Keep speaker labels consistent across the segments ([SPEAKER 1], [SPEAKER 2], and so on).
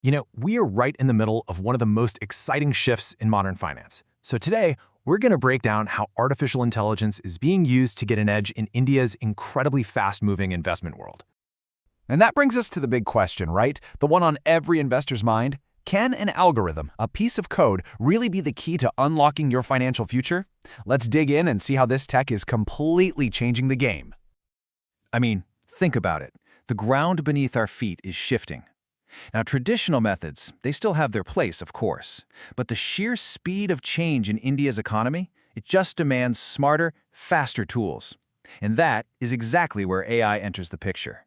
[SPEAKER 1] We are right in the middle of one of the most exciting shifts in modern finance. So today, we're going to break down how artificial intelligence is being used to get an edge in India's incredibly fast-moving investment world.
[SPEAKER 2] And that brings us to the big question, right? The one on every investor's mind. Can an algorithm, a piece of code, really be the key to unlocking your financial future? Let's dig in and see how this tech is completely changing the game.
[SPEAKER 3] Think about it. The ground beneath our feet is shifting. Now, traditional methods, they still have their place, of course, but the sheer speed of change in India's economy, it just demands smarter, faster tools. And that is exactly where AI enters the picture.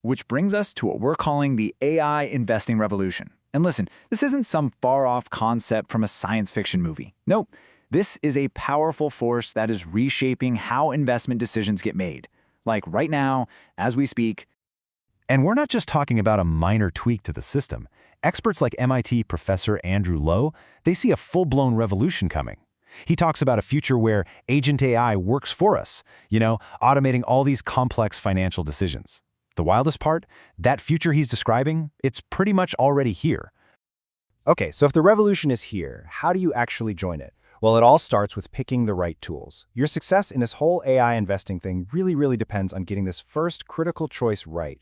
[SPEAKER 2] Which brings us to what we're calling the AI investing revolution. And listen, this isn't some far-off concept from a science fiction movie. Nope, this is a powerful force that is reshaping how investment decisions get made. Like right now, as we speak.
[SPEAKER 4] And we're not just talking about a minor tweak to the system. Experts like MIT professor Andrew Lo, they see a full-blown revolution coming. He talks about a future where agent AI works for us, automating all these complex financial decisions. The wildest part? That future he's describing, it's pretty much already here.
[SPEAKER 5] Okay, so if the revolution is here, how do you actually join it? Well, it all starts with picking the right tools. Your success in this whole AI investing thing really depends on getting this first critical choice right.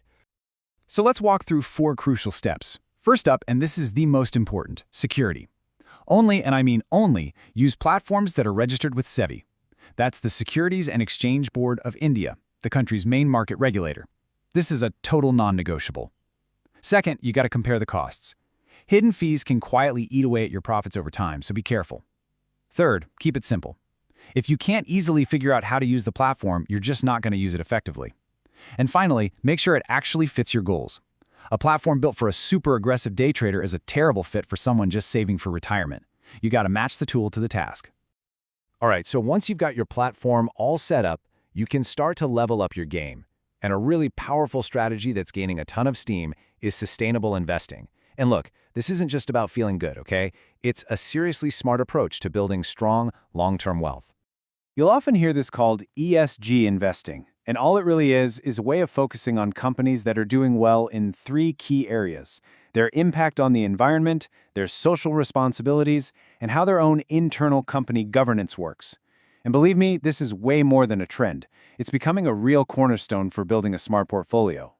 [SPEAKER 2] So let's walk through 4 crucial steps. First up, and this is the most important, security. Only, and I mean only, use platforms that are registered with SEBI. That's the Securities and Exchange Board of India, the country's main market regulator. This is a total non-negotiable. Second, you got to compare the costs. Hidden fees can quietly eat away at your profits over time, so be careful. Third, keep it simple. If you can't easily figure out how to use the platform, you're just not going to use it effectively. And finally, make sure it actually fits your goals. A platform built for a super aggressive day trader is a terrible fit for someone just saving for retirement. You got to match the tool to the task.
[SPEAKER 5] All right, so once you've got your platform all set up, you can start to level up your game. And a really powerful strategy that's gaining a ton of steam is sustainable investing. And look, this isn't just about feeling good, okay? It's a seriously smart approach to building strong, long-term wealth.
[SPEAKER 6] You'll often hear this called ESG investing. And all it really is a way of focusing on companies that are doing well in 3 key areas: their impact on the environment, their social responsibilities, and how their own internal company governance works. And believe me, this is way more than a trend. It's becoming a real cornerstone for building a smart portfolio.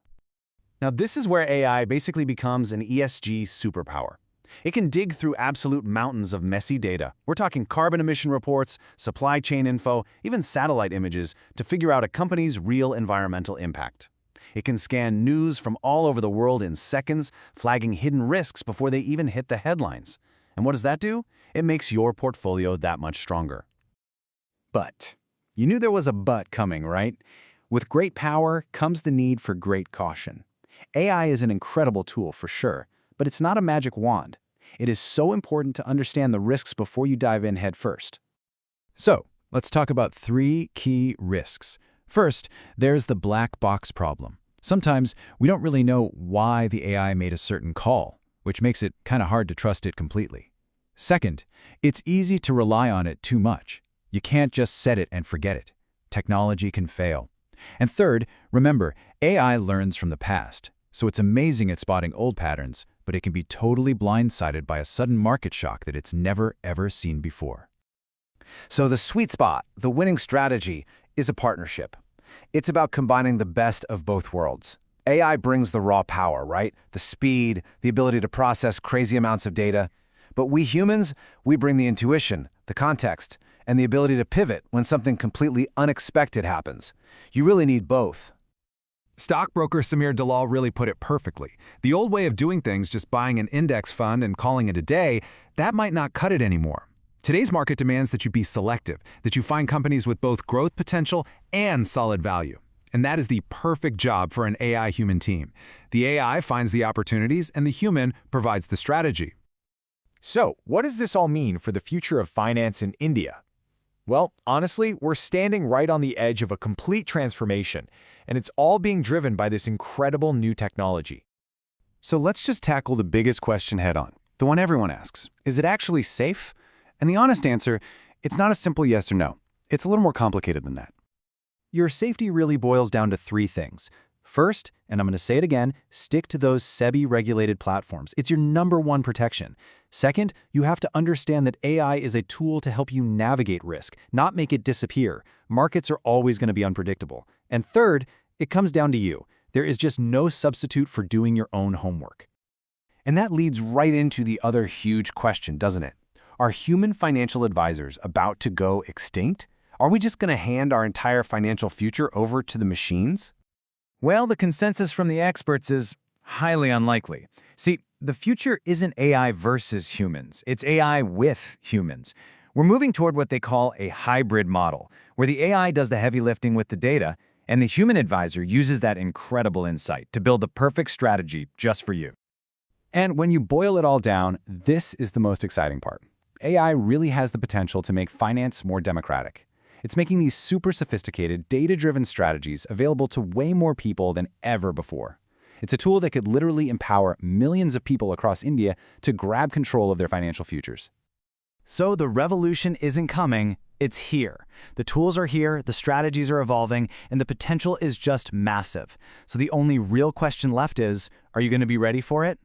[SPEAKER 5] Now, this is where AI basically becomes an ESG superpower. It can dig through absolute mountains of messy data. We're talking carbon emission reports, supply chain info, even satellite images to figure out a company's real environmental impact. It can scan news from all over the world in seconds, flagging hidden risks before they even hit the headlines. And what does that do? It makes your portfolio that much stronger. But you knew there was a but coming, right? With great power comes the need for great caution. AI is an incredible tool for sure, but it's not a magic wand. It is so important to understand the risks before you dive in head first.
[SPEAKER 4] So, let's talk about 3 key risks. First, there's the black box problem. Sometimes we don't really know why the AI made a certain call, which makes it kind of hard to trust it completely. Second, it's easy to rely on it too much. You can't just set it and forget it. Technology can fail. And third, remember, AI learns from the past, so it's amazing at spotting old patterns, but it can be totally blindsided by a sudden market shock that it's never, ever seen before.
[SPEAKER 5] So the sweet spot, the winning strategy, is a partnership. It's about combining the best of both worlds. AI brings the raw power, right? The speed, the ability to process crazy amounts of data. But we humans, we bring the intuition, the context, and the ability to pivot when something completely unexpected happens. You really need both.
[SPEAKER 1] Stockbroker Samir Dalal really put it perfectly. The old way of doing things, just buying an index fund and calling it a day, that might not cut it anymore. Today's market demands that you be selective, that you find companies with both growth potential and solid value. And that is the perfect job for an AI human team. The AI finds the opportunities and the human provides the strategy.
[SPEAKER 5] So, what does this all mean for the future of finance in India? Well, honestly, we're standing right on the edge of a complete transformation, and it's all being driven by this incredible new technology. So let's just tackle the biggest question head-on, the one everyone asks. Is it actually safe? And the honest answer, it's not a simple yes or no. It's a little more complicated than that. Your safety really boils down to 3 things: First, and I'm going to say it again, stick to those SEBI-regulated platforms. It's your #1 protection. Second, you have to understand that AI is a tool to help you navigate risk, not make it disappear. Markets are always going to be unpredictable. And third, it comes down to you. There is just no substitute for doing your own homework. And that leads right into the other huge question, doesn't it? Are human financial advisors about to go extinct? Are we just going to hand our entire financial future over to the machines?
[SPEAKER 2] Well, the consensus from the experts is highly unlikely. See, the future isn't AI versus humans. It's AI with humans. We're moving toward what they call a hybrid model, where the AI does the heavy lifting with the data, and the human advisor uses that incredible insight to build the perfect strategy just for you.
[SPEAKER 5] And when you boil it all down, this is the most exciting part. AI really has the potential to make finance more democratic. It's making these super sophisticated, data-driven strategies available to way more people than ever before. It's a tool that could literally empower millions of people across India to grab control of their financial futures.
[SPEAKER 6] So the revolution isn't coming, it's here. The tools are here, the strategies are evolving, and the potential is just massive. So the only real question left is, are you going to be ready for it?